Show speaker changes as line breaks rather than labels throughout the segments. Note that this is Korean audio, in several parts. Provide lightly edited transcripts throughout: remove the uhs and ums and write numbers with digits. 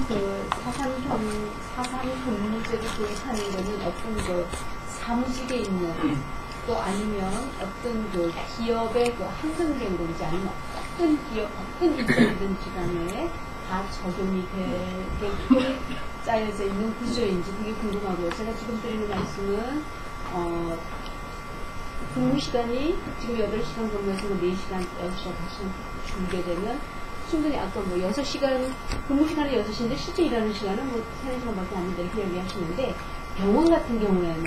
그 사상근무제를 도입하는 거는 어떤 그 사무직에 있는 또 아니면 어떤 그 기업의 그 한정된 건지 아니면 큰 기업, 큰 입장이든지 간에 다 적용이 되게 짜여져 있는 구조인지 그게 궁금하고요. 제가 지금 드리는 말씀은 근무 시간이 지금 8시간 근무에서 4시간, 6시간 다시 줄게 되면 충분히 아까 뭐 6시간, 근무 시간이 6시인데 실제 일하는 시간은 뭐 3-4시간밖에 안 된다 이렇게 얘기하시는데 병원 같은 경우에는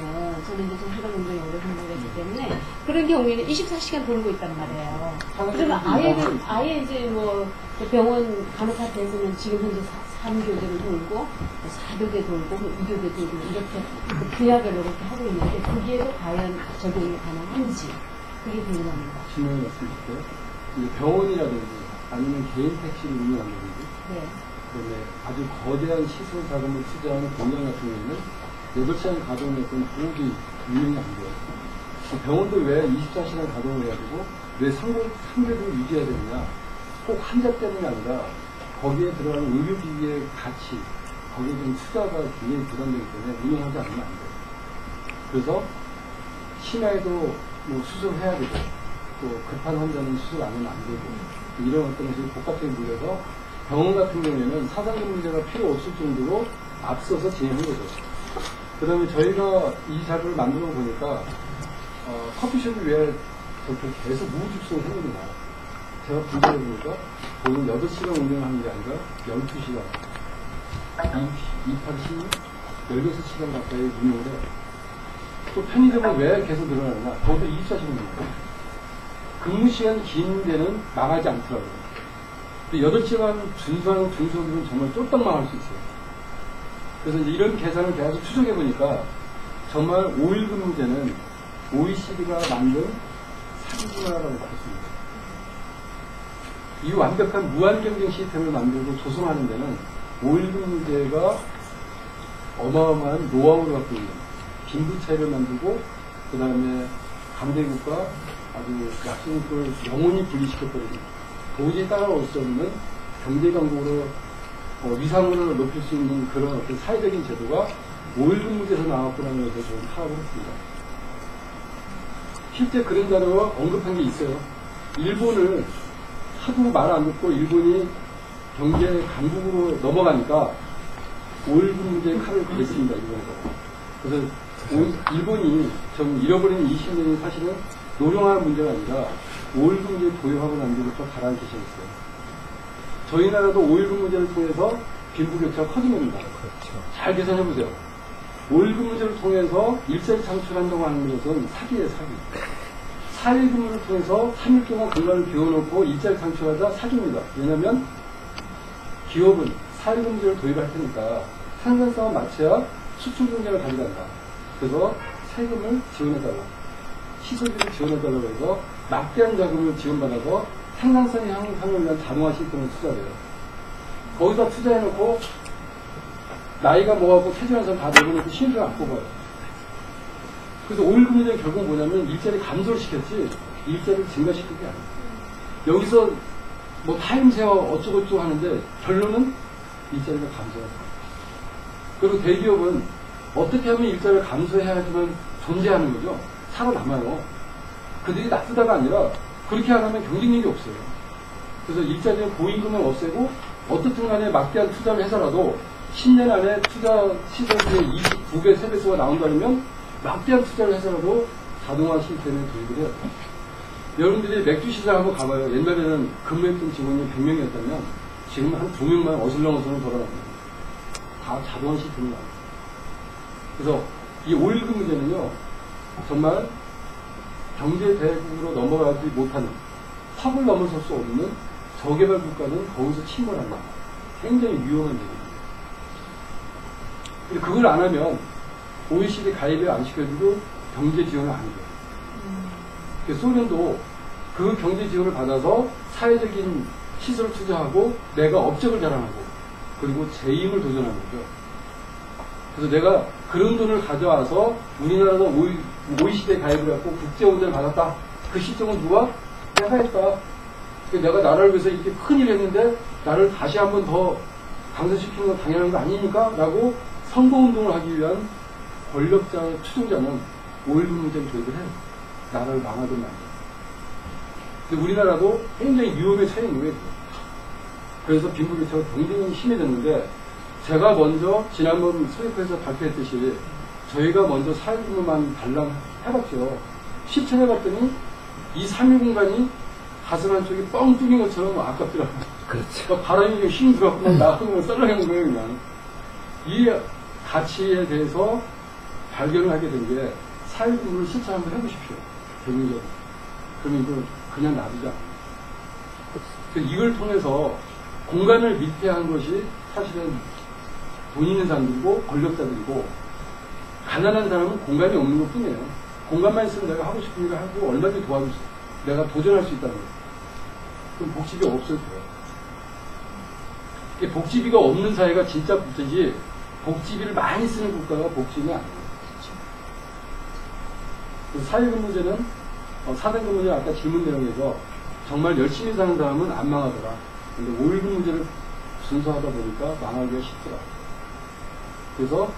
저는 이제 정신과 운동에 오래 공부를 했기 때문에 그런 경우에는 24시간 돌고 있단 말이에요. 그러면 아예 이제 뭐 병원 간호파트에서는 지금 현재 3교대를 돌고 4교대 돌고 2교대 돌고 이렇게 분야별로 이렇게 하고 있는데 거기에도 과연 적용이 가능한지 그게 궁금합니다.
질문을 말씀드릴게요. 병원이라든지 아니면 개인 택시를 운영한다든지
네.
그다음에 아주 거대한 시설 자금을 투자하는 공장 같은 경우는 8시간 가동했던 호흡이 운영이 안 돼요. 병원도 왜 24시간 가동을 해가지고 왜 상대를 유지해야 되느냐? 꼭 환자 때문이 아니라 거기에 들어가는 의료기기의 가치, 거기에 좀 투자가 굉장히 부담되기 때문에 운영하지 않으면 안 돼요. 그래서 심야에도 뭐 수술해야 되고 또 급한 환자는 수술 안 하면 안 되고 이런 어떤 것이 복합적인 문제에서 병원 같은 경우에는 사상적 문제가 필요 없을 정도로 앞서서 진행한 거죠. 그 다음에 저희가 이 자료를 만들어 보니까 커피숍이 왜 저렇게 계속 무집성이 생기나 제가 분석해 보니까 보는 8시간 운영하는 게 아니라 12시간 28시 16시간 가까이 운영을 해요. 또 편의점은 왜 계속 늘어나느냐 거기도 24시간입니다. 근무시간 긴 데는 망하지 않더라고요. 8시간 준수하는 중소기업은 정말 쫄딱 망할 수 있어요. 그래서 이제 이런 계산을 계속 추적해 보니까 정말 5일 근무제는 OECD가 만든 사기구나라고 할 수 있습니다. 이 완벽한 무한 경쟁 시스템을 만들고 조성하는 데는 5일 근무제가 어마어마한 노하우를 갖고 있는 빈부차이를 만들고 그 다음에 강대국과 아주 약속을 영원히 분리시켜버리는 도저히 따라올 수 없는 경제 강국으로 위상으로 높일 수 있는 그런 어떤 사회적인 제도가 5일 근무제에서 나왔구나는 것을 저는 파악을 했습니다. 실제 그런 자료가 언급한 게 있어요. 일본을 하도 말 안 듣고 일본이 경제 강국으로 넘어가니까 5일 근무제 칼을 걸었습니다. 일본에서. 그래서 일본이 좀 잃어버린 20년이 사실은 노령한 문제가 아니라 5일 근무제 도입하고 난 뒤부터 가라앉히셨어요. 저희 나라도 5일 근무제를 통해서 빈부격차가 커진 겁니다. 그렇죠. 잘 계산해보세요. 5일 근무제를 통해서 일자리 창출한다고 하는 것은 사기예요, 사기. 4일 근무를 통해서 3일 동안 공간을 비워놓고 일자리 창출하자 사기입니다. 왜냐하면 기업은 4일 근무제를 도입할 테니까 생산성을 맞춰야 수출 경쟁을 가져간다. 그래서 세금을 지원해달라. 시설비를 지원해달라고 해서 막대한 자금을 지원받아서 생산성 향상을 위한 자동화 시스템을 투자해요. 거기다 투자해놓고 나이가 뭐하고 퇴직한 사람 다 내보내고 신입을 안 뽑아요. 그래서 5일 근무제는 결국 뭐냐면 일자리 감소를 시켰지 일자리를 증가시킨 게 아니에요. 여기서 뭐 타임세와 어쩌고저쩌고 하는데 결론은 일자리가 감소해요. 그리고 대기업은 어떻게 하면 일자리를 감소해야지만 존재하는 거죠. 살아남아요. 그들이 나쁘다가 아니라 그렇게 안 하면 경쟁력이 없어요. 그래서 일자리는 고임금을 없애고 어떻든 간에 막대한 투자를 해서라도 10년 안에 투자 시설비의 29배, 3배수가 나온다면 막대한 투자를 해서라도 자동화 시스템에 도입을 해요. 여러분들이 맥주 시장 한번 가봐요. 옛날에는 근무했던 직원이 100명이었다면 지금 한 2명만 어슬렁어슬렁 돌아다닙니다. 다 자동화 시스템이 나와요. 그래서 이 5일 근무제는요, 정말 경제 대국으로 넘어가지 못하는, 탑을 넘어설 수 없는 저개발 국가는 거기서 침몰한다. 굉장히 위험한 얘기입니다. 근데 그걸 안 하면 OECD 가입을 안 시켜주고 경제 지원을 안 해요. 그래서 소련도 그 경제 지원을 받아서 사회적인 시설을 투자하고 내가 업적을 자랑하고 그리고 재임을 도전하는 거죠. 그래서 내가 그런 돈을 가져와서 우리나라도 OECD에 가입을 했고 국제원전을 받았다. 그 시점은 누가? 내가 했다. 내가 나라를 위해서 이렇게 큰일 했는데 나를 다시 한 번 더 강제시키는 거 당연한 거 아니니까? 라고 선거운동을 하기 위한 권력자의 추종자는 5.19 문제를 도입을 해요. 나라를 망하든 말든. 근데 우리나라도 굉장히 위험에 처해 있는 거예요. 그래서 빈부격차가 굉장히 심해졌는데, 제가 먼저 지난번 소위에서 발표했듯이 저희가 먼저 사회주의만 발랑해봤죠. 실천해봤더니 이 3일 공간이 가슴 한쪽이 뻥 뚫린 것처럼 아깝더라고요.
그렇죠.
바람이 힘 들어가고 막 나가면 썰렁하는 거예요, 그냥. 이 가치에 대해서 발견을 하게 된 게 사회주의를 실천 한번 해보십시오. 개인적으로. 그러면 이걸 그냥 놔두지 않아요. 이걸 통해서 공간을 밀폐한 것이 사실은 돈 있는 사람들이고 권력자들이고, 가난한 사람은 공간이 없는 것 뿐이에요. 공간만 있으면 내가 하고 싶은 일을 하고 얼마든지 도와줄 수, 내가 도전할 수 있다는 거예요. 그럼 복지비가 없을 거예요. 복지비가 없는 사회가 진짜 복지지, 복지비를 많이 쓰는 국가가 복지는 아니에요. 사회근무제는, 사생근무제 아까 질문 내용에서 정말 열심히 사는 사람은 안 망하더라. 근데 5.19문제를 순서하다 보니까 망하기가 쉽더라. 그래서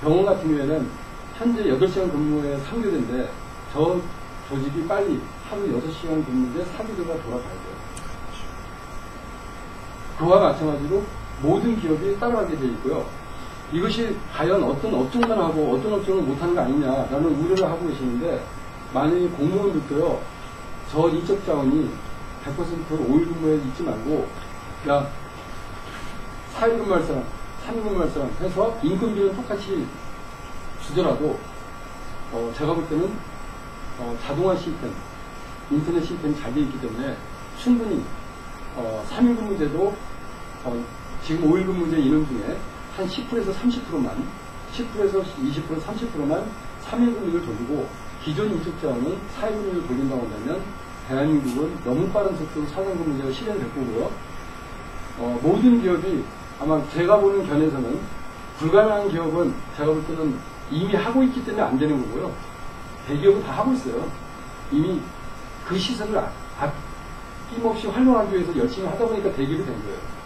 병원 같은 경우에는 현재 8시간 근무에 3교대인데 저 조직이 빨리 하루 6시간 근무제 4교대가 돌아가야 돼요. 그와 마찬가지로 모든 기업이 따라가게 되어 있고요. 이것이 과연 어떤 업종만 하고 어떤 업종을 못하는 거 아니냐라는 우려를 하고 계시는데, 만약에 공무원들도요, 저 인적 자원이 100% 5일 근무에 있지 말고, 야, 4일 근무할 사람, 3일 근무할 사람 해서 인건비는 똑같이 주더라도, 제가 볼 때는, 자동화 시스템, 인터넷 시스템이 잘 되어 있기 때문에 충분히, 3일 근무제도, 지금 5일 근무제 인원 중에 한 10%에서 30%만, 10%에서 20%, 30%만 3일 근무를 돌리고, 기존 인적 자원은 4일 근무를 돌린다고 한다면, 대한민국은 너무 빠른 속도로 4일 근무제가 실현될 거고요. 모든 기업이 아마 제가 보는 견해에서는 불가능한 기업은 제가 볼 때는 이미 하고 있기 때문에 안 되는 거고요. 대기업은 다 하고 있어요. 이미 그 시설을 아낌없이 활용하기 위해서 열심히 하다 보니까 대기업이 된 거예요.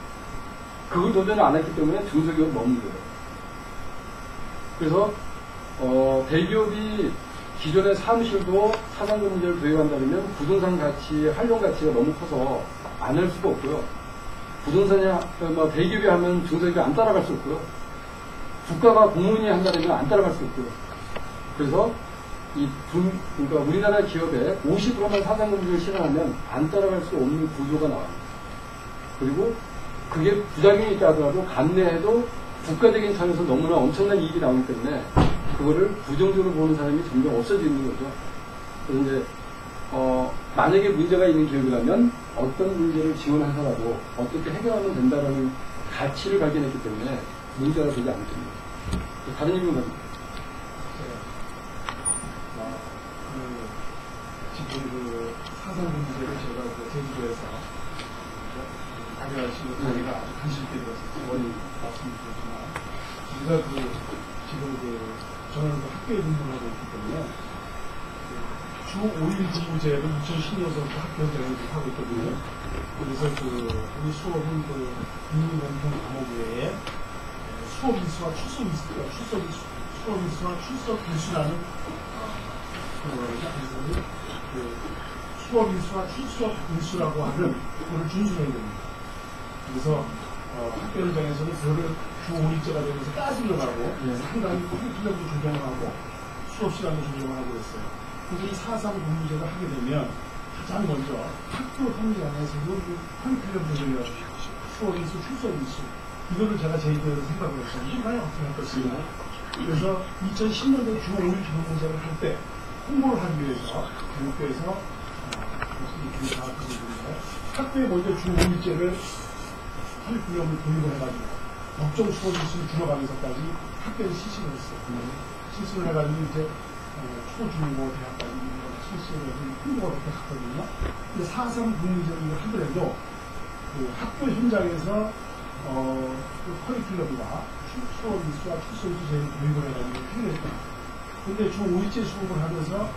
그걸 도전을 안 했기 때문에 중소기업은 없는 거예요. 그래서 대기업이 기존의 사무실도 사장근무제를 도입한다면 부동산 가치, 활용 가치가 너무 커서 안 할 수가 없고요. 부동산이 대기업이 하면 중소기업이 안 따라갈 수 없고요. 국가가 공무원이 한다면 안 따라갈 수 없고요. 그래서 그러니까 우리나라 기업의 50%만 사장근무제를 실현하면 안 따라갈 수 없는 구조가 나와요. 그리고 그게 부작용이 있다 하더라도 감내해도 국가적인 차원에서 너무나 엄청난 이익이 나오기 때문에 그거를 부정적으로 보는 사람이 점점 없어지는 거죠. 그래서 이제 만약에 문제가 있는 기업이라면 어떤 문제를 지원하더라도 어떻게 해결하면 된다라는 가치를 발견했기 때문에 문제가 되지 않을 겁니다. 다른 질문 가지고.
지금 사상 문제를 제가 제주도에서 가져가시고 자기가 아주 관심 있게 들었어요. 원인 말씀드렸지만 우리가 지금 저는 학교에 근무를 하고 있기 때문에 주 5일 근무제를 2010년서부터 학교 현장에서 하고 있거든요. 그래서 우리 수업은 국민공통 과목 외에 수업 일수와 출석 일수가 수업 일수와 출석 일수라는 수업 일수와 출석 일수라고 하는 그걸 준수해야 됩니다. 그래서 학교 현장에서는 그거를 주 5일제가 되면서 따지려 가고 상당히 커리큘럼도 조정을 하고 수업 시간도 조정을 하고 있어요. 그래서 이 4.3 근무제를 하게 되면 가장 먼저 학교 현장에서도 커리큘럼 조정이라고 수업 일수, 출석 일수 이거를 제가 제주도에서 생각을 했어요. 정말 어떻게 할 것인가. 그래서 2010년도에 주 5일 근무제를 할 때 홍보를 하기 위해서 교육부에서 학교에 먼저 주 5일제를 커리큘럼을 도입을 해가지고 법정 수업 일수를 줄여가면서까지 학교에 실시를 했어요. 실시를 해가지고 이제 초중고 대학까지 실시를 해서 홍보가 그렇게 갔거든요. 근데 4.3 근무제를 하더라도 학교 현장에서 커리큘럼과 수업 일수와 출석 일수제를 도입을 해가지고 해냈다. 근데 주 5일제 수업을 하면서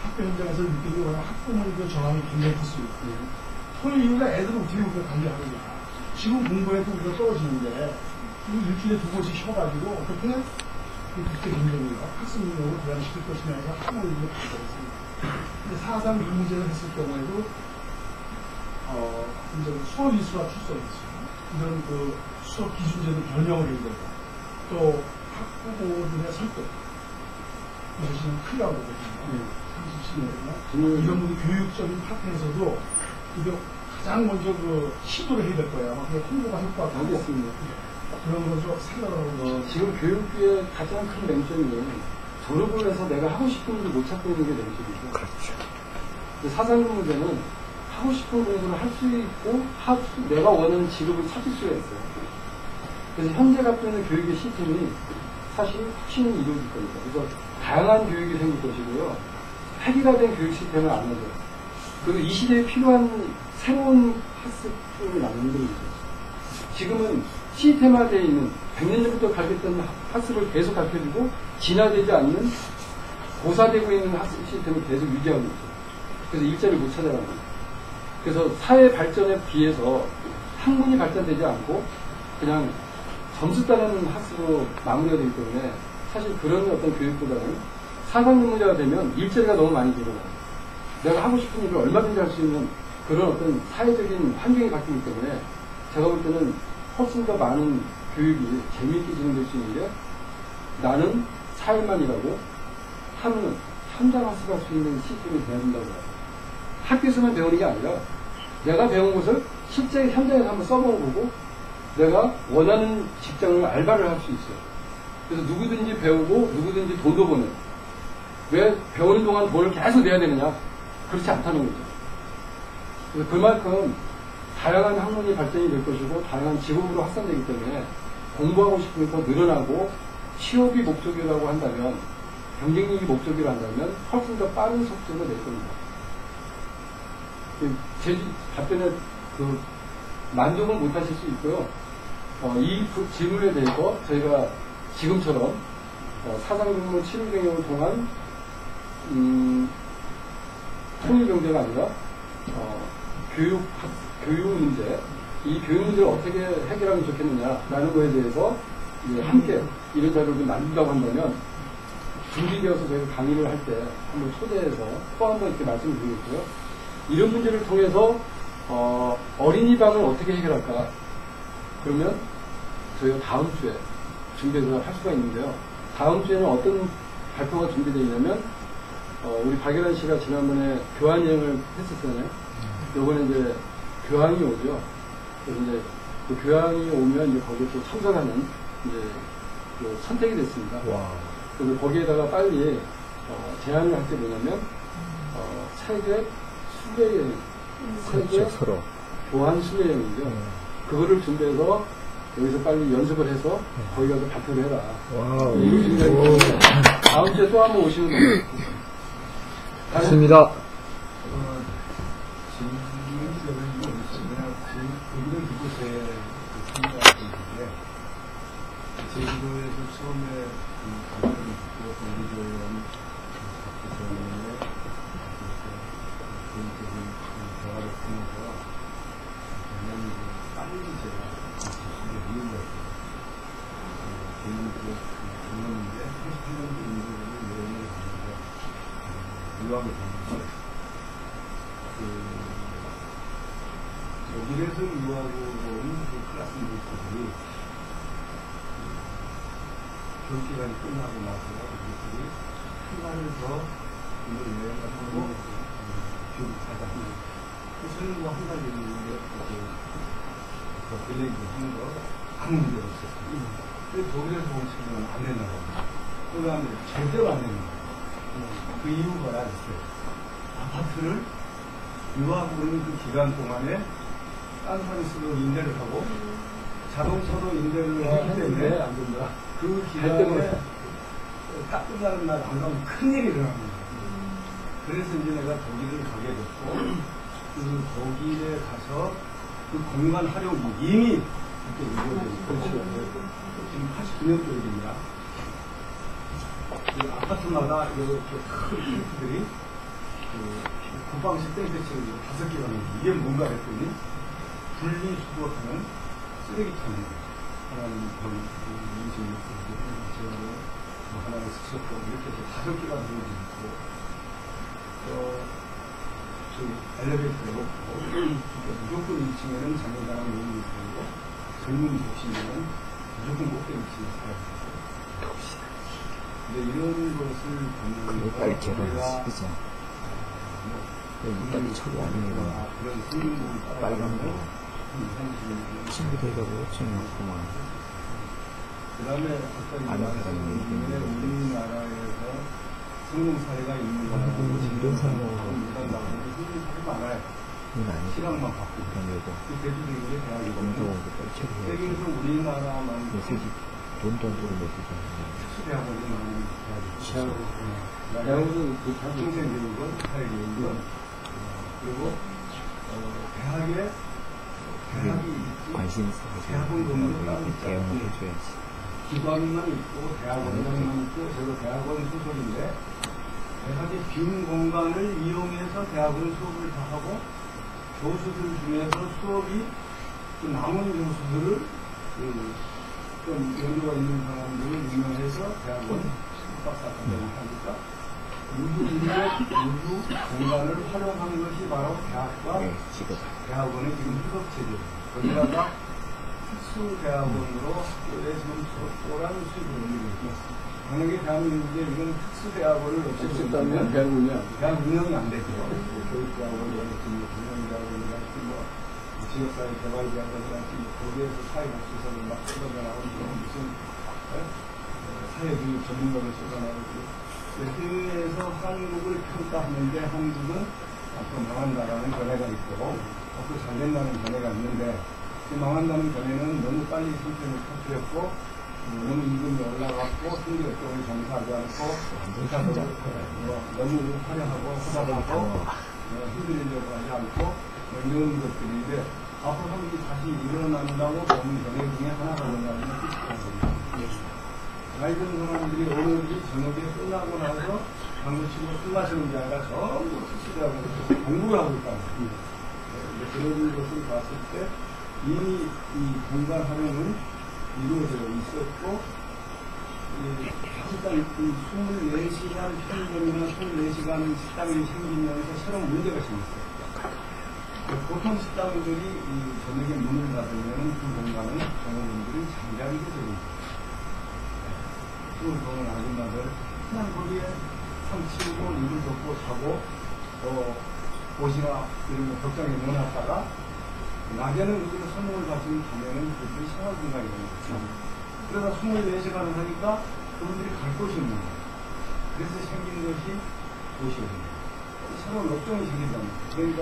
학교 현장에서 느끼는 거는 학부모님들 저항이 굉장히 컸습니다. 토요일날 애들은 어떻게 그렇게 관리하느냐. 지금 공부해도 우리가 떨어지는데 일주일에 2번씩 쉬어가지고 어떻게 국제 경쟁력과 학습 능력을 교환시킬 것이냐에서 한번 이제 바꿔봤습니다. 근데 4상 유무제를 했을 경우에도 이제 수업 이수와 출석 이수 이런 그 수업 기준제도 변형을 해야 되고 또 학부모들의 설득 이것이 크다고 보거든요. 30시간이나 이런 분이 교육적인 파트에서도 이게 가장 먼저 그 시도를 해야 될 거야. 아마 그게 홍보가 효과가
알겠습니다.
그런 거죠. 생각을
지금 교육계의 가장 큰 맹점이 졸업을 해서 내가 하고 싶은 일을 못 찾고 있는 게 맹점이죠. 그렇죠. 사상근무제는 하고 싶은 공부를 할 수 있고 내가 원하는 직업을 찾을 수가 있어요. 그래서 현재 갖고 있는 교육의 시스템이 사실 혁신을 이루어질 겁니다. 그래서 다양한 교육이 생길 것이고요. 폐기화된 교육 시스템을 안 하죠. 그리고 이 시대에 필요한 새로운 학습을 만드는 거죠. 지금은 시스템화되어 있는 100년 전부터 가르쳤던 학습을 계속 가르쳐주고 진화되지 않는 고사되고 있는 학습 시스템을 계속 유지하고 있죠. 그래서 일자리를 못 찾아가는 거예요. 그래서 사회 발전에 비해서 학문이 발전되지 않고 그냥 점수 따는 학습으로 마무리가 되기 때문에 사실 그런 어떤 교육보다는 사상근무자가 되면 일자리가 너무 많이 들어가요. 내가 하고 싶은 일을 얼마든지 할 수 있는 그런 어떤 사회적인 환경이 바뀌기 때문에 제가 볼 때는 훨씬 더 많은 교육이 재미있게 진행될 수 있는 게 나는 사회만 일하고 하루는 현장 학습할 수 있는 시스템이 돼야 된다고 해요. 학교에서만 배우는 게 아니라 내가 배운 것을 실제 현장에서 한번 써보고 내가 원하는 직장을 알바를 할 수 있어요. 그래서 누구든지 배우고 누구든지 돈도 버는. 왜 배우는 동안 돈을 계속 내야 되느냐? 그렇지 않다는 거죠. 그래서 그만큼 다양한 학문이 발전이 될 것이고 다양한 직업으로 확산되기 때문에 공부하고 싶은 게 더 늘어나고 취업이 목적이라고 한다면 경쟁력이 목적이라 한다면 훨씬 더 빠른 속도로 낼 겁니다. 제 답변에 만족을 못 하실 수 있고요. 이 질문에 대해서 저희가 지금처럼 사상근무 7일 경영을 통한 통일경제가 아니라 교육 문제, 이 교육 문제를 어떻게 해결하면 좋겠느냐라는 거에 대해서 이제 함께 이런 자료를 만든다고 한다면 준비되어서 저희가 강의를 할 때 한번 초대해서 또 한번 이렇게 말씀을 드리겠고요. 이런 문제를 통해서 어린이방을 어떻게 해결할까? 그러면 저희가 다음 주에 준비해서 할 수가 있는데요. 다음 주에는 어떤 발표가 준비되어 있냐면 우리 박예란 씨가 지난번에 교환 여행을 했었잖아요. 요번에 이제 교황이 오죠. 그래서 이제 그 교황이 오면 이제 거기에 또 참석하는 이제 그 선택이 됐습니다. 와. 그래서 거기에다가 빨리 제안을 할 게 뭐냐면 세계 순례여행, 세계 교환 순례여행이죠. 그거를 준비해서 여기서 빨리 연습을 해서 거기 가서 발표를 해라. 와우. 이걸 준비하기 때문에 다음 주에 또 한번 오시는 거예요.
맞습니다.
여기를 두고 제 생각이 있는데, 제주도에서 처음에 가게를 듣고 공부조회원 박수전에 개인적인 대화를 통해서 굉장히 빨리 제가 지식을 이해했어요. 개인적인 경험인데 38년도 인도를 여행을 가면서 유학을 갔는데 독일에서 유학으로 온 그 클래스메이트들이 교육기간이 끝나고 나서 우리들이 한 달을 더 이걸 여행을 하고 교육하자. 그래서 뭐 한 달 정도 그 빌리기 하는 거 아무 문제가 없었어요. 근데 독일에서 온 친구는 안 된다고 합니다. 그다음에 절대로 안 된다고. 그 이유가 있어요. 아파트를 유학 오는 그 기간 동안에 딴 사람으로 임대를 하고 자동차로 임대를 했기 때문에 안 된다. 그 기간에 딱 끝나는 날 안 가면 큰일이 일어납니다. 그래서 이제 내가 독일을 가게 됐고 그 독일에 가서 그 공간 활용이 이미 그때 이루어졌어요. 그렇죠. 지금 89년도 얘기입니다. 그 아파트마다 이렇게 큰 텐트들이 그 구방식 땡볕을 5개가 있는데 이게 뭔가 했더니 분리수거하는 쓰레기통에 하나님 별 26개 제가 뭐 하나의 스쳐도 이렇게 5개가 들어져 있고 저기 엘리베이터에 놓고 무조건 1층에는 장애당한 노인이 살고 젊은 독신자는 무조건 꼭대기 1층에 살아야 되고 근데 이런 것을 보면
빨리 개발했어, 그죠? 빨리 처리 안 해요.
그런 승인들이
빨간 거. 친구 되려고 챙겼구만.
그 다음에 아까
안
말씀드린 우리나라에서 성공 사례가 있는
아니, 이런 사람하고
못한다고 성공 사례가 많아요.
이건 아니고.
실험만 받고.
그런 거고.
그 대표적인 게 대학이거든요.
공정한 거 빨리 처리해야지.
세계에서 우리나라만
요새기 돈도 안 주고 못 주잖아.
특수대학원이 많은 대학이죠.
대학원은 그
평생교육은 사회교육은 그리고 대학이
관심 있어.
대학원 돈으로 따로
대응을 해줘야지.
기관만 있고 대학원만 있고 저도 대학원 소속인데 대학의 빈 공간을 이용해서 대학원 수업을 다 하고 교수들 중에서 수업이 또 남은 교수들을 좀 연도가 있는 사람들을 임명해서 대학원 박사학위를 하니까 유두 공간을 활용한 것이 바로 대학과 대학원의 지금 후속체제. 거기다가 특수대학원으로 학교에 지금 쏠쏠한 수입을 올리고 있습니다. 만약에 대한민국에 이런 특수대학원을 없애버리면 대학 운영이 안 되죠. 교육대학원이라든지 금융대학원이라든지 지역사회 개발대학원이라든지 거기에서 사회복지사를 막 쏟아내나고 무슨 사회교육 전문가를 쏟아내고 해외에서 한국을 평가하는데 한국은 앞으로 망한다라는 견해가 있고 앞으로 잘 된다는 견해가 있는데 망한다는 견해는 너무 빨리 성격을 터뜨렸고 너무 임금이 올라갔고 성격 쪽을 정사하지 않고 너무 화려하고 허다하고 흔들리려고 하지 않고 이런 것들인데 앞으로 한국이 다시 일어난다고 보는 견해 중에 하나가 뭐냐면 특수대학원입니다. 나이 든 사람들이 오늘이 저녁에 끝나고 나서 방구 치고 술 마시는 게 아니라 전부 특수대학원에서 공부를 하고 있다는 거예요. 그런 것을 봤을 때 이미 이 공간 활용은 이루어져 있었고 일단 24시간 편의점이나 24시간 식당이 생기면서 새로운 문제가 생겼어요. 보통 식당들이 저녁에 문을 닫으면 그 공간은 종업원들이 잠자리게 됩니다. 술을 보는 아줌마들 그냥 거기에 삼치고 이불 덮고 자고 옷이나 이런 거 벽장에 넣어놨다가 낮에는 그들을 선물을 받으면 밤에는 그들이 생활 공간이 되는 거죠. 그러다 24시간을 하니까 그분들이 갈 곳이 없는 거예요. 그래서 생긴 것이 도시업입니다. 새로운 업종이 생긴다는 거예요. 그러니까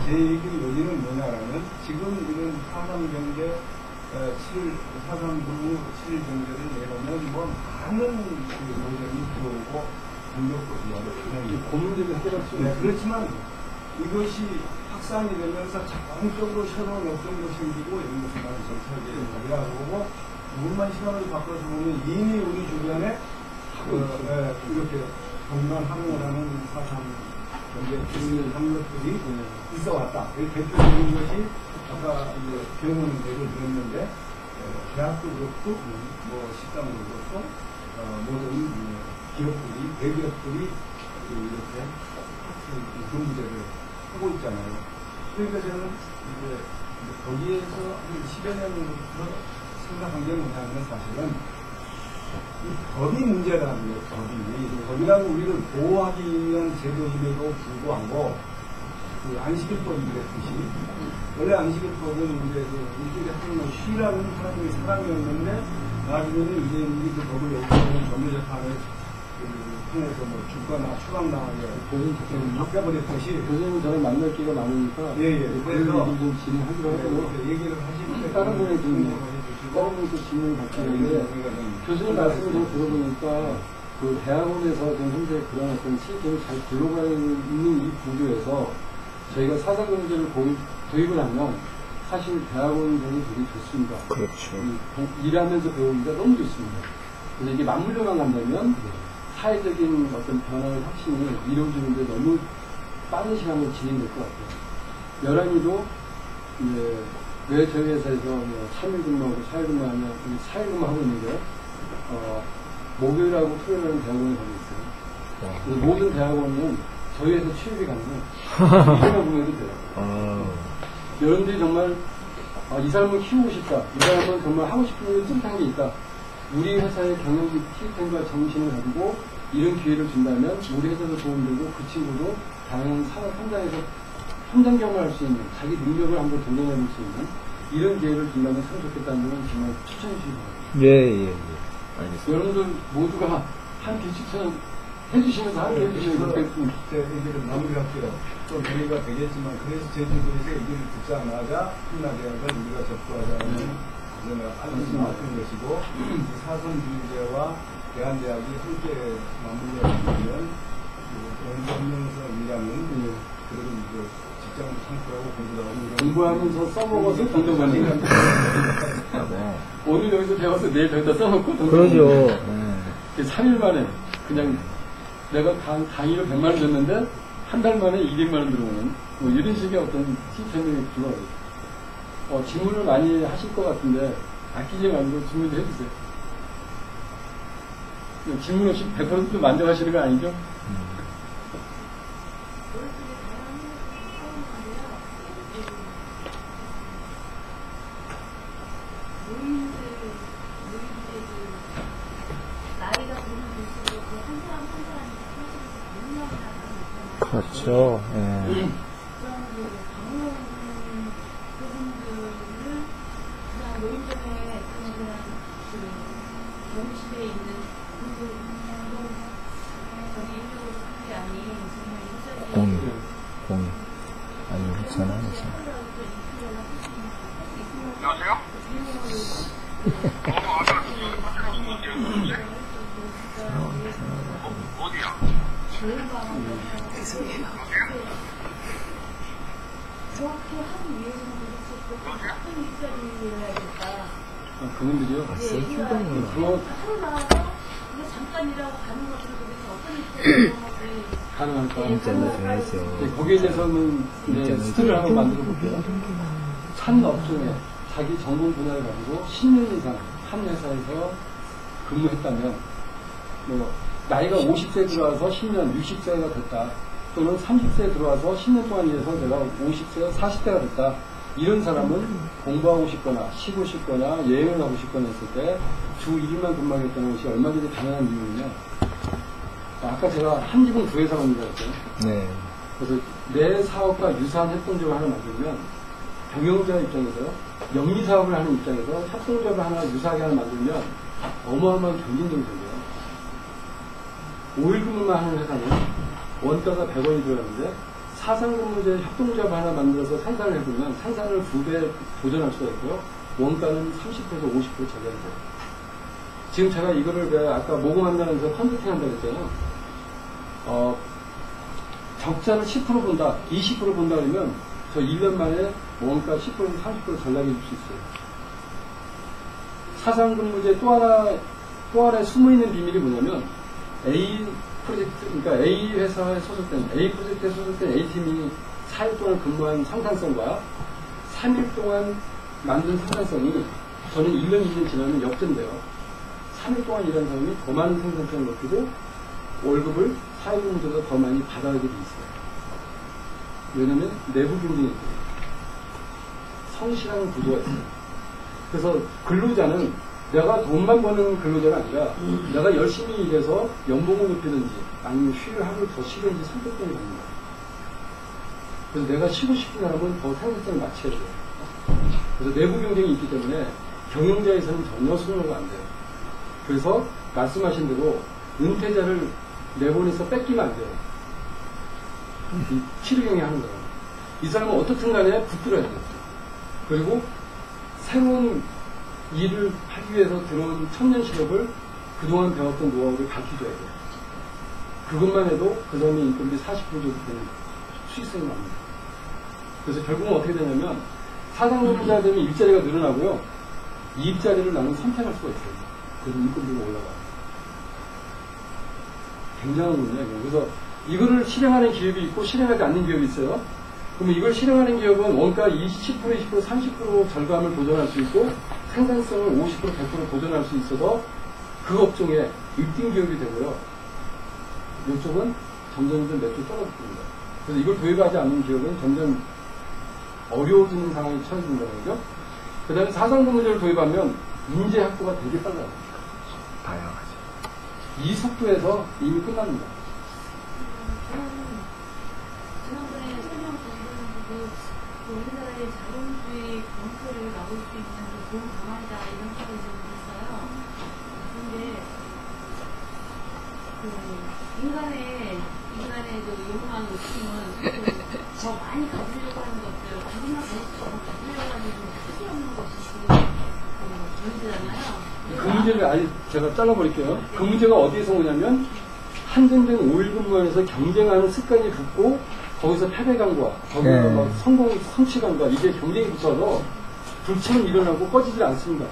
제 얘기 요지는 뭐냐라면 지금 이런 4.3 경제 4.3 7 경제를 내려면 뭐 많은 노력이 들어오고 공격도 들어오고
그 문제를 해결할
네, 그렇지만 이것이 확산이 되면서 전적으로 새로운 업종도 생기고 이런 것을 많은 정책에 가져가고 보고 조금만 시간을 바꿔서 보면 이미 우리 주변에 이렇게 공간 활용을 하는 4.3 경제 이런 것들이 있어 왔다. 대표적인 것이 아까 이제 병원 얘기를 들었는데 대학도 그렇고 뭐 식당도 그렇고 모든 기업들이 대기업들이 이렇게 근무제를 하고 있잖아요. 그러니까 저는 이제 거기에서 한 10여 년부터 생각한 게 뭐냐면 사실은 이 법이 문제라는 거예요. 법이라고 우리를 보호하기 위한 제도임에도 불구하고 그 안식일법이 그랬듯이 원래 안식일법은 이제 그 일주일에 한 쉬라는 사람이 사람이었는데 나중에는 이제 그 법을 여기서는 법률재판을 통해서 뭐 죽거나 추방당하게 바뀌어버렸듯이
교수님 저를 만날 기회가 많으니까
그래서
얘기 좀 진행하기로 하고
얘기를 하시는데
다른 분의 질문을 받게 되는데 교수님 말씀을 좀 들어보니까 그 대학원에서 지금 현재 그런 어떤 시스템이 잘 굴러가고 있는 이 구조에서 저희가 사상경제를 도입을 하면 사실 대학원생이 되게 좋습니다.
그렇죠.
일하면서 배우기가 너무 좋습니다. 그래서 이게 맞물려만 간다면 사회적인 어떤 변화의 혁신이 이루어지는데 너무 빠른 시간으로 진행될 것 같아요. 열한이도 이제 왜 저희 회사에서 뭐 3일 근무하고 4일 근무하냐, 4일 근무하고 있는데, 목요일하고 토요일에는 대학원에 가고 있어요. 그래서 모든 대학원은 저희 회사 취업이 가능해요. 이거만 보면 돼요. 여러분들이 정말, 이 사람은 키우고 싶다. 이 사람은 정말 하고 싶은 일을 찐한 게 있다. 우리 회사의 경영 티템과 정신을 가지고 이런 기회를 준다면 우리 회사도 도움되고 그 친구도 다양한 산업 현장에서 현장 경험할 수 있는 자기 능력을 한번 동경해 볼 수 있는 이런 기회를 준다면 참 좋겠다는 건 정말 추천해 주시기 바랍니다.
예. 알겠습니다.
여러분들 모두가 함께 추천 해주시면서 함께 해주시면 좋겠습니다.
제 얘기를 마무리할게요. 또 논의가 되겠지만 그래서 제주도에서 얘기를 듣자마자 한나대학을 우리가 접수하자는 그런 알림이 나왔던 것이고 사선주의제와 대한대학이 함께 마무리하면 원명서 위하는 그런 직장을 창출하고 공부도 하고
공부하면서 써먹어서 돈 받는 거. 오늘 여기서 배워서 내일 저기다 써먹고 돈
그러죠.
3일 만에 그냥 내가 강의로 100만 원 줬는데 한 달 만에 200만 원 들어오는 뭐 이런 식의 어떤 티템이 불러요. 질문을 많이 하실 것 같은데 아끼지 말고 질문도 해주세요. 질문 없이 100% 만족하시는 거 아니죠?
그렇죠. 예. 공이. 아니, 괜찮아.
안녕하세요? 어디야?
죄송해요. 정확히 하기 위해서는 도대체 어떤 일자리를 해야겠다.
그분들이요?
하루 나와서 그거 잠깐 일하고 가는 것들은 도대체 어떤 일자리를
가능할까?
일자리 줘야죠.
네, 거기에 대해서는 이제 스토리를 한번 만들어 볼게요. 한 업종에 자기 전공 분야를 가지고 10년 이상 한 회사에서 근무했다면, 뭐, 나이가 50세 들어와서 10년, 60세가 됐다. 또는 30세에 들어와서 10년 동안 일해서 내가 50세가 40대가 됐다. 이런 사람은 공부하고 싶거나 쉬고 싶거나 여행을 가고 싶거나 했을 때 주 1일만 근무하겠다는 것이 얼마든지 가능한 이유냐. 아까 제가 한 집은 두 회사가 있다고 했잖아요.
네.
그래서 내 사업과 유사한 협동조합을 하나 만들면 경영자 입장에서요, 영리사업을 하는 입장에서 협동조합을 하나 유사하게 하나 만들면 어마어마한 경쟁력이 생겨요. 5일 근무만 하는 회사는 원가가 100원이 들어가는데 사상근무제 협동조합 하나 만들어서 생산을 해보면 생산을 2배 도전할 수가 있고요. 원가는 30%에서 50% 절약이 돼요. 지금 제가 이거를 왜 아까 모금한다면서 컨설팅 한다고 했잖아요. 적자를 10% 본다, 20% 본다 그러면 저 1년 만에 원가 10%, 30% 전락해 줄 수 있어요. 사상근무제 또 하나의 숨어있는 비밀이 뭐냐면 A 프로젝트, 그러니까 A 회사에 소속된, A 프로젝트에 소속된 A팀이 4일 동안 근무한 생산성과 3일 동안 만든 생산성이 저는 1년, 2년 지나면 역전돼요. 3일 동안 일한 사람이 더 많은 생산성을 높이고 월급을 4일 근무제보다 더 많이 받아가게 돼 있어요. 왜냐면 내부 경쟁이 있어요. 성실한 구조가 있어요. 그래서 근로자는 내가 돈만 버는 근로자가 아니라 내가 열심히 일해서 연봉을 높이든지 아니면 하루를 더 쉬든지 선택권이 갖는 거예요. 그래서 내가 쉬고 싶은 사람은 더 생산성을 맞춰야 돼요. 그래서 내부 경쟁이 있기 때문에 경영자에서는 전혀 수능화가 안 돼요. 그래서 말씀하신 대로 은퇴자를 내보내서 뺏기면 안 돼요. 이 치료경이 하는 거예요. 이 사람은 어떻든 간에 붙들어야 돼요. 그리고 새로운 일을 하기 위해서 들어온 천년 실력을 그동안 배웠던 노하우를 가르쳐줘야 돼요. 그것만 해도 그 사람의 인건비 40% 정도 되는 수익성이 납니다. 그래서 결국은 어떻게 되냐면 사상근무자 되면 일자리가 늘어나고요. 이 일자리를 나는 선택할 수가 있어요. 그래서 인건비가 올라가요. 굉장한 문제예요. 그래서 이거를 실행하는 기업이 있고 실행하지 않는 기업이 있어요. 그러면 이걸 실행하는 기업은 원가 27%, 20%, 30% 절감을 보전할 수 있고 생산성을 50%, 100% 보전할 수 있어서 그 업종의 1등 기업이 되고요. 이쪽은 점점 매출 떨어집니다. 그래서 이걸 도입하지 않는 기업은 점점 어려워지는 상황이 처해지는 거죠. 그 다음에 사상근무제를 도입하면 인재 확보가 되게 빨라요.
다양하죠.
이 속도에서 이미 끝납니다.
지난번에 설명 드리는 우리나라의 자본주의 검토를 막을 수 있는 좋은 방안이다 이런 생각이 좀 있어요. 그런데 인간의 욕망, 욕심은 더 많이 가지려고 하는 것들, 가지만 가지려고 하는 좀 쓸데없는 것이 보이잖아요.
그 문제를 아예 제가 잘라버릴게요. 그 문제가 어디에서 오냐면 한전된 5일 근무원에서 경쟁하는 습관이 붙고 거기서 패배감과 거기서
네.
막 성취감과 이게 경쟁이 붙어서 불체는 일어나고 꺼지질 않습니다.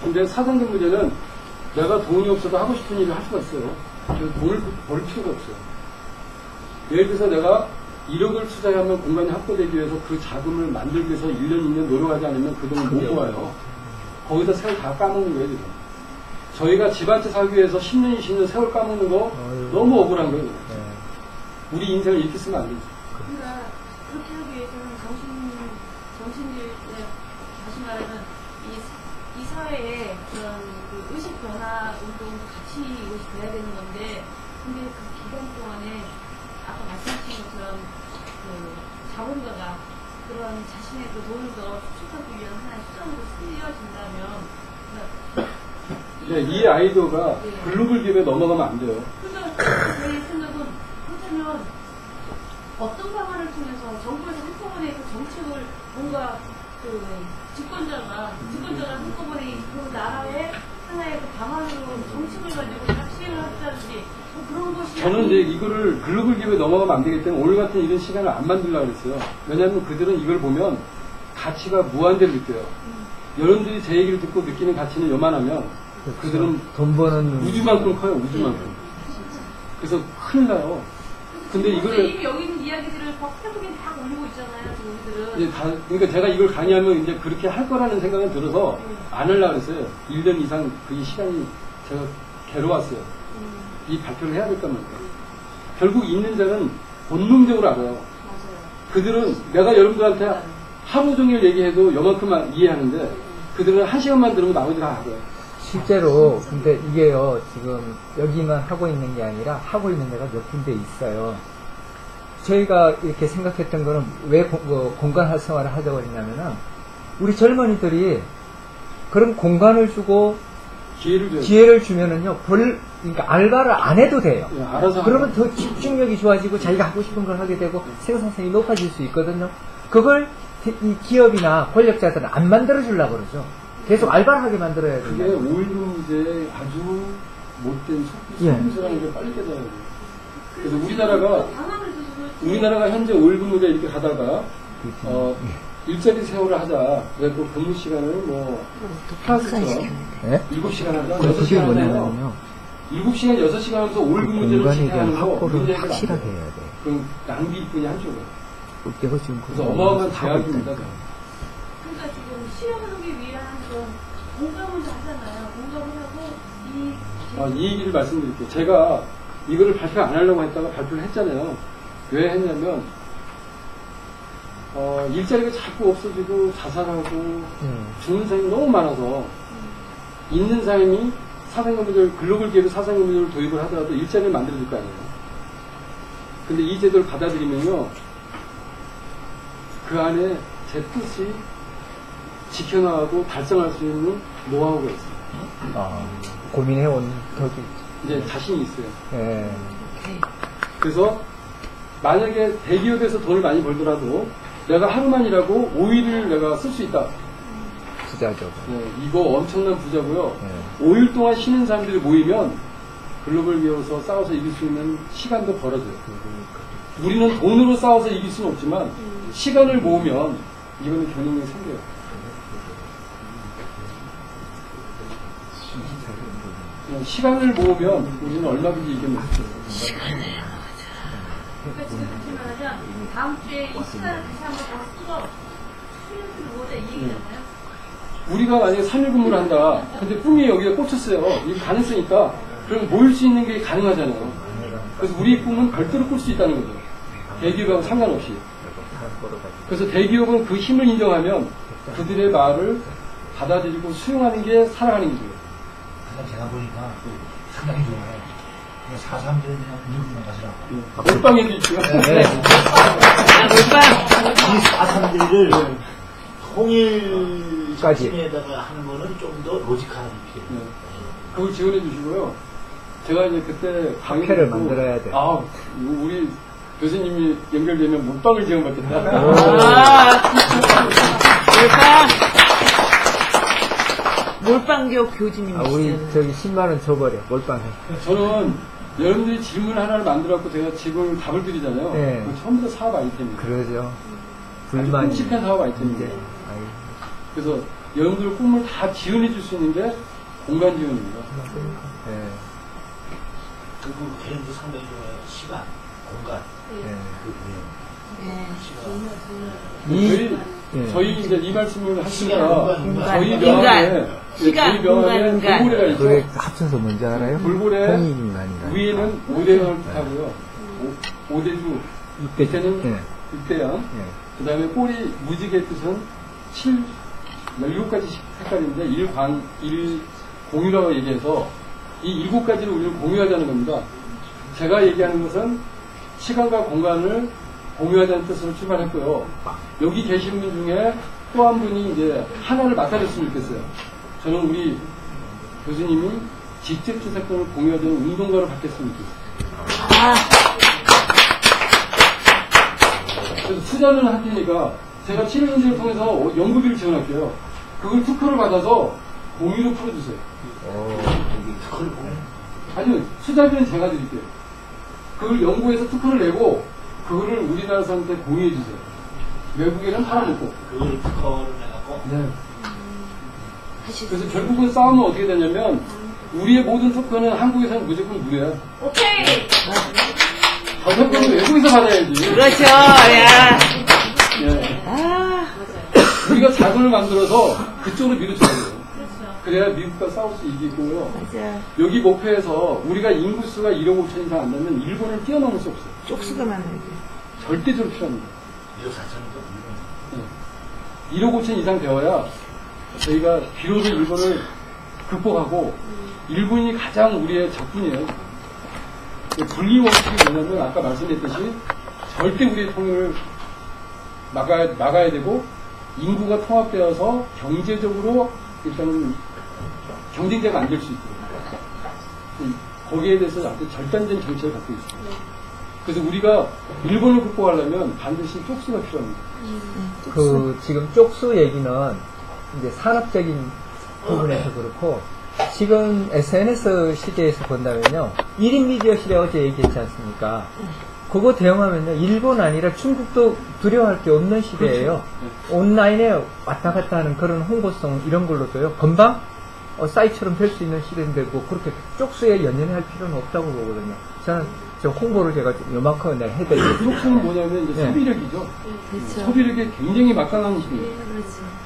근데 사상근무제는 내가 돈이 없어도 하고 싶은 일을 할 수가 있어요. 그래서 돈을 벌 필요가 없어요. 예를 들어서 내가 1억을 투자하면 공간이 확보되기 위해서 그 자금을 만들기 위해서 1년, 2년 노력하지 않으면 그 돈을 못 모아요. 거기서 세월 다 까먹는 거예요, 지금. 저희가 집 한 채 사기 위해서 10년, 20년 세월 까먹는 거 너무 억울한 거예요.
네.
우리 인생을 이렇게 쓰면 안 되죠.
그러니까 그렇게 하기 위해서는 정신을 다시 말하면 이 사회에 그런 그 의식 변화 운동도 같이 이것이 돼야 되는 건데, 근데 그 기간 동안에 아까 말씀하신 것처럼 그 자본가가 그런 자신의 그 돈을 더 수축하기 위한 하나의 수단으로 쓰여진다면,
네, 이 아이디어가 글로벌 기업에 넘어가면 안 돼요.
그러니까 제 생각은 그렇다면 어떤 방안을 통해서 정부에서 한꺼번에 그 정책을 뭔가 그 집권자가 한꺼번에 그 나라의 하나의 그 방안으로 정책을 가지고 딱 시행을 하자든지 뭐 그런 것이
저는 이제 이거를 글로벌 기업에 넘어가면 안 되기 때문에 오늘 같은 이런 시간을 안 만들려고 그랬어요. 왜냐하면 그들은 이걸 보면 가치가 무한대로 느껴요. 여러분들이 제 얘기를 듣고 느끼는 가치는 요만하면 그들은
돈 버는
우주만큼 커요, 우주만큼. 그래서 큰일 나요. 근데 이거를
이미 여기 있는 이야기들을 페북에 다 올리고 있잖아요, 지금 우리들은.
이제 그러니까 제가 이걸 강의하면 이제 그렇게 할 거라는 생각은 들어서 안 하려고 그랬어요. 1년 이상 그 시간이 제가 괴로웠어요. 이 발표를 해야 될까 말까. 결국 있는 자는 본능적으로 알아요.
맞아요.
그들은 내가 여러분들한테 하루 종일 얘기해도 요만큼만 이해하는데 그들은 1시간만 들으면 나머지 다 알아요.
실제로 근데 이게요 지금 여기만 하고 있는 게 아니라 하고 있는 데가 몇 군데 있어요. 저희가 이렇게 생각했던 거는 왜 공간 활성화를 하자고 했냐면은 우리 젊은이들이 그런 공간을 주고 기회를 주면은요 그러니까 알바를 안 해도 돼요.
예, 알아서
그러면 더 집중력이 좋아지고 자기가 하고 싶은 걸 하게 되고 생산성이 높아질 수 있거든요. 그걸 이 기업이나 권력자들은 안 만들어 주려고 그러죠. 계속 알바를 하게 만들어야
그게
돼요.
5일 근무제 아주 못된 속기술이라는 걸 빨리 깨달아야 돼요. 그래서 우리나라가 현재 5일 근무제 이렇게 가다가 일자리 세월을 하자. 그래서 근무 시간을 뭐 플러스처럼
네?
7시간 하자.
그게
6시간
뭐냐면요.
7시간, 6시간 하면서 5일 근무제를
공간에
시행하는
대한
거
확보를
문제가
확실하게
안 돼요.
해야 돼.
그럼 낭비뿐이 한쪽이에요.
내가 지금
그래서 어마어마한 제약입니다.
그러니까 지금 실현하기 위한 그런 공감을 하잖아요. 공감을 하고
이 얘기를 말씀드릴게요. 제가 이거를 발표 안 하려고 했다가 발표를 했잖아요. 왜 했냐면 일자리가 자꾸 없어지고 자살하고 죽는 사람이 너무 많아서 있는 사람이 사상근무제를 글로벌 기업의 사상근무제를 도입을 하더라도 일자리를 만들어줄 거 아니에요. 근데 이 제도를 받아들이면요 그 안에 제 뜻이 지켜나가고 달성할 수 있는 노하우가 있어요.
고민해온 덕이
이제 자신이 있어요.
예.
그래서 만약에 대기업에서 돈을 많이 벌더라도 내가 하루만 일하고 5일을 내가 쓸 수 있다.
부자죠.
네, 이거 엄청난 부자고요.
네.
5일 동안 쉬는 사람들이 모이면 글로벌 기업에서 싸워서 이길 수 있는 시간도 벌어져요. 우리는 돈으로 싸워서 이길 수는 없지만 시간을 모으면 이거는 경쟁력이 생겨요. 시간을 모으면 우리는 얼마든지 이깁니다.
그러니까 지금 다시 말하면 다음 주에 이 시간을 다시 한번 더 쓰고 수요일을 보자 이 얘기잖아요.
우리가 만약에 3일 근무를 한다. 근데 꿈이 여기에 꽂혔어요. 이게 가능성이니까 그럼 모일 수 있는 게 가능하잖아요. 그래서 우리 꿈은 별도로 꿀 수 있다는 거죠. 대기업하고 상관없이. 그래서 대기업은 그 힘을 인정하면 그들의 말을 받아들이고 수용하는 게 살아가는 거죠.
그냥 제가 보니까 상당히 좋아요. 4.3들은 그냥 미국만 가시라고.
몰빵에도 있고요.
네.
이 4.3들을 통일
까지.
시스템에다가 하는 거는 좀 더 로직한 필요.
네. 그걸 지원해 주시고요. 제가 이제 그때
학회를 만들어야 돼.
아, 우리 교수님이 연결되면 몰빵을 지원받겠다.
몰빵교 교주님.
우리 저기 10만원 줘버려. 몰빵해.
저는 여러분들이 질문 하나를 만들었고 제가 지금 답을 드리잖아요.
네.
그건 처음부터 사업 아이템입니다.
그러죠.
불만
불만이.
실패한 사업 아이템인데.
아이,
그래서 여러분들 꿈을 다 지원해 줄 수 있는 게 공간 지원입니다.
네.
그리고 개념도 상당히 좋아요. 시간, 공간.
네.
그
네.
저희 이제 이 말씀을 하시니까
공간,
저희
인간.
명함에
시간,
저희 명함에
공간.
돌고래가 있죠.
그게 합쳐서 뭔지 알아요?
돌고래
홍익인간이라.
위에는 5대양을 뜻하고요. 5대주 밑에는
네.
6대양.
네.
그 다음에 꼬리 무지개 뜻은 17가지 색깔인데 일공유라고 얘기해서 이 7가지를 우리는 공유하자는 겁니다. 제가 얘기하는 것은 시간과 공간을 공유하자는 뜻으로 출발했고요. 여기 계신 분 중에 또 한 분이 이제 하나를 맡아줬으면 좋겠어요. 저는 우리 교수님이 직접주사권을 공유하자는 운동가로 바뀌었으면 좋겠어요. 그래서 투자는 할 테니까 제가 치료인재를 통해서 연구비를 지원할게요. 그걸 특허를 받아서 공유로 풀어주세요.
특허를 보면
아니요, 투자비는 제가 드릴게요. 그걸 연구해서 특허를 내고 그거를 우리나라 사람한테 공유해주세요. 외국에는 팔아먹고.
그걸 특허를 내갖고
네. 그래서 결국은 싸움은 어떻게 되냐면 우리의 모든 특허는 한국에서는 무조건 무료야.
오케이.
저작권은 외국에서 받아야지.
그렇죠. 야.
예.
아.
우리가 자금을 만들어서 그쪽으로 밀어줘야 돼요.
그렇죠.
그래야 미국과 싸울 수 이기고요.
맞아.
여기 목표에서 우리가 인구수가 1억 5천 이상 안 되면 일본을 뛰어넘을 수 없어요.
쪽수가 많아야 돼.
절대적으로 필요합니다.
1억 4천이죠.
네. 1억 5천 이상 되어야 저희가 비로소 일본을 극복하고 일본이 가장 우리의 적군이에요. 분리 원칙이 뭐냐면 아까 말씀드렸듯이 절대 우리의 통일을 막아야 되고 인구가 통합되어서 경제적으로 일단은 경쟁자가 안 될 수 있도록 거기에 대해서 아주 절단된 정책을 갖고 있습니다. 그래서 우리가 일본을 극복하려면 반드시 쪽수가 필요합니다.
지금 쪽수 얘기는 이제 산업적인 부분에서 그렇고, 지금 SNS 시대에서 본다면요, 1인 미디어 시대 어제 얘기했지 않습니까? 그거 대응하면요, 일본 아니라 중국도 두려워할 게 없는 시대예요. 온라인에 왔다 갔다 하는 그런 홍보성 이런 걸로도요, 금방 사이트처럼 될 수 있는 시대인데, 뭐 그렇게 쪽수에 연연할 필요는 없다고 보거든요. 저는 저 홍보를 제가 요만큼 해드리고.
쪽수는 뭐냐면 이제
네.
소비력이죠.
그렇죠.
소비력이 굉장히 막강한 시대예요.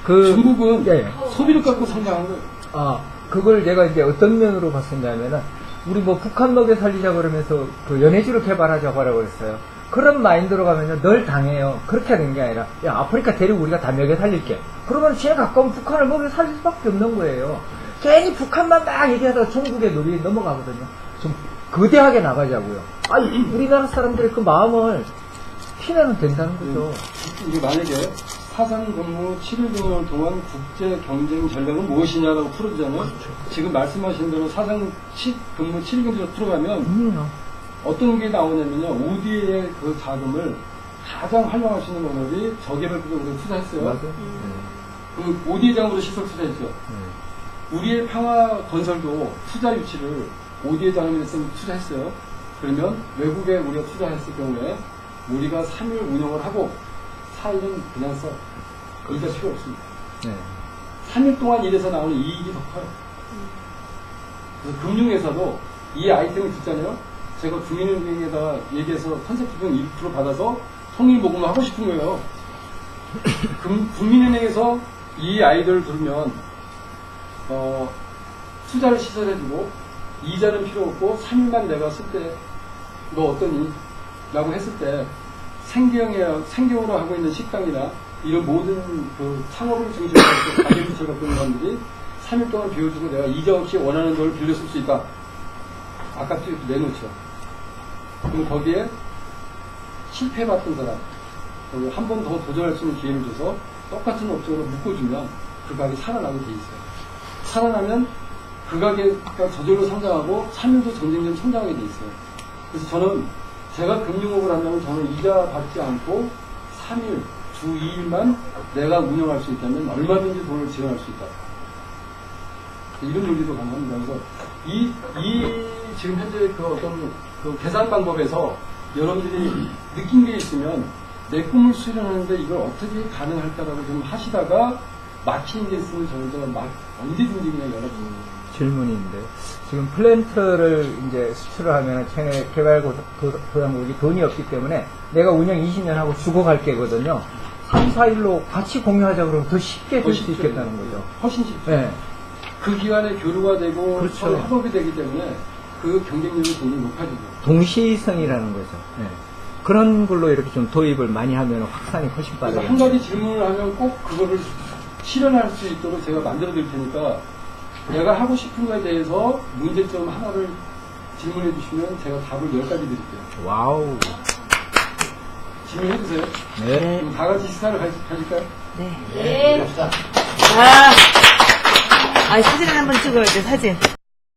그렇죠.
중국은
예.
소비력 갖고 성장한 거예요.
그걸 제가 이제 어떤 면으로 봤었냐면은, 우리 뭐 북한 먹여 살리자 그러면서 그 연해주를 개발하자고 하라고 그랬어요. 그런 마인드로 가면요, 늘 당해요. 그렇게 하는 게 아니라, 야, 아프리카 데리고 우리가 다 먹여 살릴게. 그러면 제일 가까운 북한을 먹여 살릴 수밖에 없는 거예요. 괜히 북한만 막 얘기하다가 중국의 놀이에 넘어가거든요. 좀 거대하게 나가자고요. 우리나라 사람들의 그 마음을 피면은 된다는 거죠.
이게 만약에 사상 근무 7일 근무를 동안 국제 경쟁 전략은 무엇이냐라고 풀어주잖아요. 지금 말씀하신 대로 사상 근무 7일 근무로 들어가면 어떤 게 나오냐면요. ODA의 그 자금을 가장 활용할 수 있는 방법이 저개발 비용으로 투자했어요.
맞아요.
그 ODA 자금으로 시설 투자했죠. 우리의 평화 건설도 투자 유치를 ODA 자금에 투자했어요. 그러면 외국에 우리가 투자했을 경우에 우리가 3일 운영을 하고 4일은 그냥 써. 거기가 필요 없습니다.
네.
3일 동안 일해서 나오는 이익이 더 커요. 그래서 금융회사도 이 아이템을 듣잖아요. 제가 국민은행에다 얘기해서 컨셉트 비용 2% 받아서 통일모금을 하고 싶은 거예요. 국민은행에서 이 아이디어를 들으면 투자를 시설해주고 이자는 필요 없고 3일만 내가 쓸 때 너 어떠니? 라고 했을 때 생계형으로 하고 있는 식당이나 이런 모든 그 창업을 중심으로 해서 가계부채를 갖고 있는 사람들이 3일 동안 비워주고 내가 이자 없이 원하는 돈을 빌려 쓸 수 있다. 아깝게 이렇게 내놓죠. 그럼 거기에 실패해봤던 사람, 한 번 더 도전할 수 있는 기회를 줘서 똑같은 업종으로 묶어주면 그 가게 살아나게 돼 있어요. 살아나면 그 가게가 저절로 성장하고 3일도 전쟁전 성장하게 돼 있어요. 그래서 저는 제가 금융업을 한다면 저는 이자 받지 않고 3일, 주 2일만 내가 운영할 수 있다면 얼마든지 돈을 지원할 수 있다. 이런 논리도 가능합니다. 그래서 이 지금 현재 그 어떤 그 계산 방법에서 여러분들이 느낀 게 있으면 내 꿈을 수련하는데 이걸 어떻게 가능할까라고 좀 하시다가 막히는 게 있으면 저는 막 언제든지 그냥 연락 줍니다.
질문인데 지금 플랜트를 이제 수출을 하면 청해 개발도상국이 돈이 없기 때문에 내가 운영 20년 하고 죽어갈 게거든요. 3, 4일로 같이 공유하자 그러면 더 쉽게 될 수 있겠다는 거죠.
훨씬 쉽죠.
네.
그 기간에 교류가 되고
그렇죠.
서로 협업이 되기 때문에 그 경쟁력이 굉장히 높아지죠.
동시성이라는 거죠. 네. 그런 걸로 이렇게 좀 도입을 많이 하면 확산이 훨씬
그래서
빠르죠.
한 가지 질문을 하면 꼭 그거를 실현할 수 있도록 제가 만들어 드릴 테니까 내가 하고 싶은 거에 대해서 문제점 하나를 질문해 주시면 제가 답을 10가지 드릴게요.
와우.
질문해 주세요.
네.
그럼 다 같이 시사를 가질까요?
네.
네.
사진 한번 찍어야 돼, 사진.